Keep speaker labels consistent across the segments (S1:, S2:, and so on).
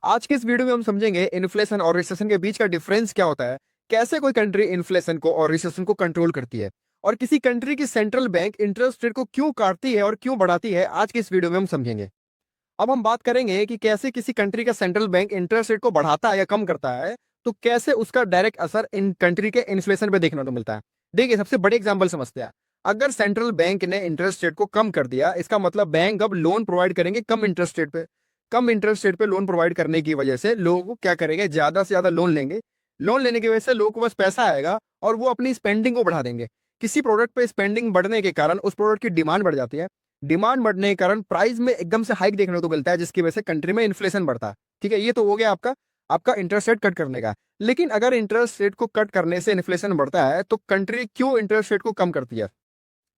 S1: आज के इस वीडियो में हम समझेंगे इन्फ्लेशन और रिसेशन के बीच का डिफरेंस क्या होता है, कैसे कोई कंट्री इन्फ्लेशन को और रिसेशन को कंट्रोल करती है, और किसी कंट्री की सेंट्रल बैंक इंटरेस्ट रेट को क्यों काटती है और क्यों बढ़ाती है। आज के इस वीडियो में हम समझेंगे। अब हम बात करेंगे कि कैसे किसी कंट्री का सेंट्रल बैंक इंटरेस्ट रेट को बढ़ाता है या कम करता है, तो कैसे उसका डायरेक्ट असर इन कंट्री के इन्फ्लेशन पे देखने को मिलता है। देखिए, सबसे बड़े एग्जांपल समझते हैं। अगर सेंट्रल बैंक ने इंटरेस्ट रेट को कम कर दिया, इसका मतलब बैंक अब लोन प्रोवाइड करेंगे कम इंटरेस्ट रेट पे। कम इंटरेस्ट रेट पे लोन प्रोवाइड करने की वजह से लोग क्या करेंगे, ज्यादा से ज्यादा लोन लेंगे। लोन लेने की वजह से लोगों के पास पैसा आएगा और वो अपनी स्पेंडिंग को बढ़ा देंगे। किसी प्रोडक्ट पे स्पेंडिंग बढ़ने के कारण उस प्रोडक्ट की डिमांड बढ़ जाती है। डिमांड बढ़ने के कारण प्राइस में एकदम से हाइक देखने को मिलता है, जिसकी वजह से कंट्री में इन्फ्लेशन बढ़ता है। ठीक है, ये तो हो गया आपका आपका इंटरेस्ट रेट कट करने का। लेकिन अगर इंटरेस्ट रेट को कट करने से इन्फ्लेशन बढ़ता है, तो कंट्री क्यों इंटरेस्ट रेट को कम करती है?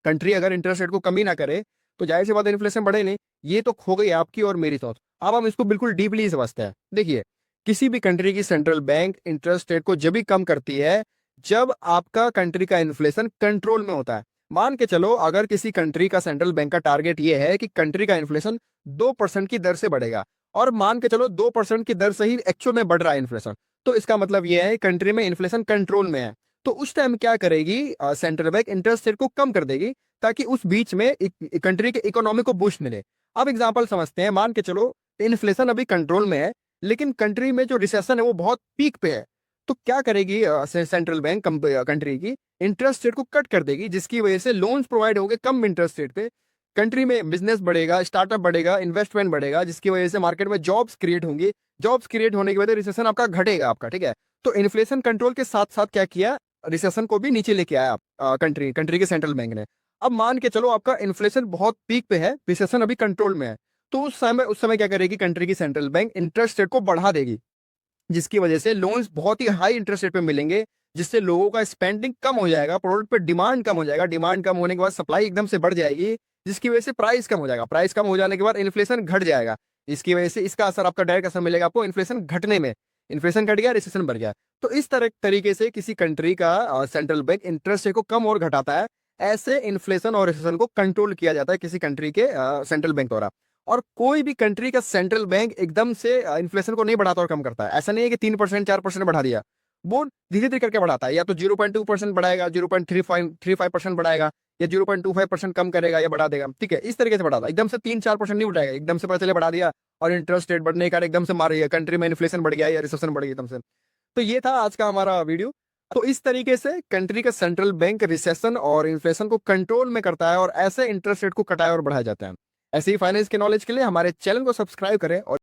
S1: कंट्री अगर इंटरेस्ट रेट को कम ही ना करे, तो जाहिर सी बात है इन्फ्लेशन बढ़े नहीं। ये तो हो गई आपकी और मेरी थॉट। अब हम इसको बिल्कुल डीपली समझते हैं। देखिए, किसी भी कंट्री की सेंट्रल बैंक इंटरेस्ट रेट को जब भी कम करती है, जब आपका कंट्री का इन्फ्लेशन कंट्रोल में होता है। मान के चलो, अगर किसी कंट्री का सेंट्रल बैंक का टारगेट ये है कि कंट्री का इन्फ्लेशन 2% की दर से बढ़ेगा, और मान के चलो 2% की दर से ही एक्चुअल में बढ़ रहा है इन्फ्लेशन, तो इसका मतलब यह है कंट्री में इन्फ्लेशन कंट्रोल में है। तो उस टाइम क्या करेगी सेंट्रल बैंक, इंटरेस्ट रेट को कम कर देगी, ताकि उस बीच में कंट्री के इकोनॉमी को बूस्ट मिले। अब एग्जांपल समझते हैं। मान के चलो इन्फ्लेशन अभी कंट्रोल में है, लेकिन कंट्री में जो रिसेशन है वो बहुत पीक पे है। तो क्या करेगी सेंट्रल बैंक कंट्री की, इंटरेस्ट रेट को कट कर देगी, जिसकी वजह से लोन्स प्रोवाइड होंगे कम इंटरेस्ट रेट पे। कंट्री में बिजनेस बढ़ेगा, स्टार्टअप बढ़ेगा, इन्वेस्टमेंट बढ़ेगा, जिसकी वजह से मार्केट में जॉब्स क्रिएट होंगी। जॉब्स क्रिएट होने की वजह से रिसेशन आपका घटेगा आपका। ठीक है, तो इन्फ्लेशन कंट्रोल के साथ साथ क्या किया, रिसेशन को भी नीचे लेके आया कंट्री कंट्री के सेंट्रल बैंक ने। अब मान के चलो आपका इन्फ्लेशन बहुत पीक पे है, रिसेशन अभी कंट्रोल में है, तो उस समय क्या करेगी कंट्री की सेंट्रल बैंक, इंटरेस्ट रेट को बढ़ा देगी, जिसकी वजह से लोन्स बहुत ही हाई इंटरेस्ट रेट पे मिलेंगे, जिससे लोगों का स्पेंडिंग कम हो जाएगा, प्रोडक्ट पे डिमांड कम हो जाएगा, डिमांड कम होने के बाद सप्लाई एकदम से बढ़ जाएगी, जिसकी वजह से प्राइस कम हो जाएगा, प्राइस कम हो जाने के बाद इन्फ्लेशन घट जाएगा। इसकी वजह से इसका असर, आपका डायरेक्ट असर मिलेगा आपको इन्फ्लेशन घटने में। इन्फ्लेशन घट गया, रिसेशन बढ़ गया। तो इस तरह तरीके से किसी कंट्री का सेंट्रल बैंक इंटरेस्ट रेट को कम और घटाता है। ऐसे इन्फ्लेशन और रिसेशन को कंट्रोल किया जाता है किसी कंट्री के सेंट्रल बैंक द्वारा। और कोई भी कंट्री का सेंट्रल बैंक एकदम से इन्फ्लेशन को नहीं बढ़ाता और कम करता है। ऐसा नहीं है कि 3% 4% बढ़ा दिया। वो धीरे धीरे करके बढ़ाता है, या तो 0.2% बढ़ाएगा, 0.35% बढ़ाएगा, या 0.25% कम करेगा या बढ़ा देगा। ठीक है, इस तरीके से बढ़ाता है। एकदम से 3-4% नहीं उठाएगा, एकदम से पता चले बढ़ा दिया और इंटरेस्ट रेट बढ़ने का एकदम से मार रही है, कंट्री में इन्फ्लेशन बढ़ गया या रिसेशन बढ़ गया एकदम से। तो ये था आज का हमारा वीडियो। तो इस तरीके से कंट्री का सेंट्रल बैंक रिसेशन और इन्फ्लेशन को कंट्रोल में करता है, और ऐसे इंटरेस्ट रेट को घटाया और बढ़ाया जाता है। ऐसे ही फाइनेंस के नॉलेज के लिए हमारे चैनल को सब्सक्राइब करें और